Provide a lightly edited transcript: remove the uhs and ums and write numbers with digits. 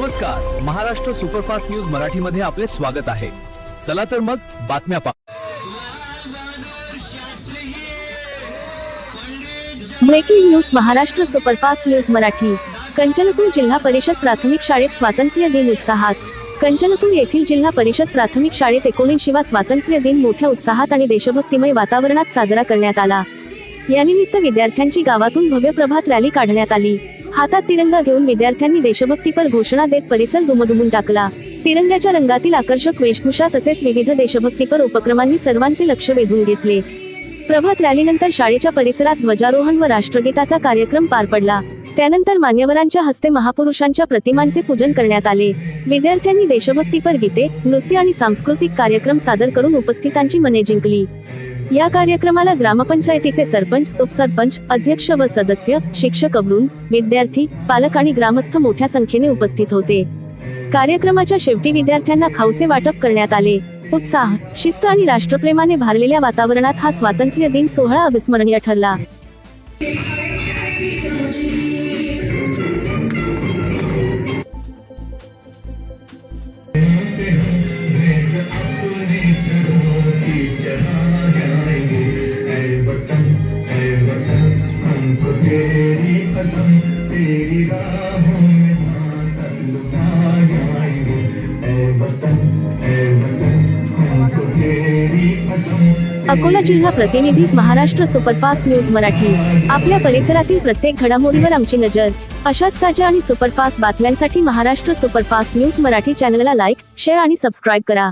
नमस्कार, Maharashtra superfast news मराठीमध्ये आपले स्वागत आहे। चला तर मग बातम्या breaking news Maharashtra superfast news Marathi. Kanchanpur जिल्हा परिषद प्राथमिक शाळेत स्वातंत्र्य दिन उत्साहात। कंचनपूर येथील जिल्हा परिषद प्राथमिक शाळेत 19वा स्वातंत्र्य दिन मोठ्या उत्साहात आणि देशभक्तिमय वातावरणात साजरा करण्यात आला। यानिमित्त विद्यार्थ्यांची गावातून भव्य प्रभात रॅली काढण्यात आली। हातात तिरंगा घेऊन विद्यार्थ्यांनी देशभक्तीपर घोषणा देत परिसर दुमदुमून टाकला। तिरंग्याच्या रंगातील आकर्षक वेशभूषा तसेच विविध देशभक्तीपर उपक्रमांनी सर्वांचे लक्ष वेधून घेतले। प्रभात रॅलीनंतर शाळेच्या परिसरात ध्वजारोहण व राष्ट्रगीताचा कार्यक्रम पार पडला। त्यानंतर मान्यवरांच्या हस्ते महापुरुषांच्या प्रतिमांचे पूजन करण्यात आले। विद्यार्थ्यांनी देशभक्तीपर गीते, नृत्य आणि सांस्कृतिक कार्यक्रम सादर करून उपस्थितांची मने जिंकली। या कार्यक्रमाला ग्रामपंचायतीचे सरपंच, उपसरपंच, अध्यक्ष व सदस्य, शिक्षक, अवरून विद्यार्थी, पालक आणि ग्रामस्थ मोठ्या संख्येने उपस्थित होते। कार्यक्रमाच्या शेवटी विद्यार्थ्यांना खाऊचे वाटप करण्यात आले। उत्साह, शिस्त आणि राष्ट्रप्रेमाने भारलेल्या वातावरणात हा स्वातंत्र्य दिन सोहळा अविस्मरणीय ठरला। अकोला जिल्हा प्रतिनिधी, महाराष्ट्र सुपरफास्ट न्यूज मराठी। आपल्या परिसरातील प्रत्येक घडामोडीवर आमची नजर। अशाच ताज्या आणि सुपरफास्ट बातम्यांसाठी महाराष्ट्र सुपरफास्ट न्यूज मराठी चॅनलला लाईक, शेअर आणि सबस्क्राईब करा।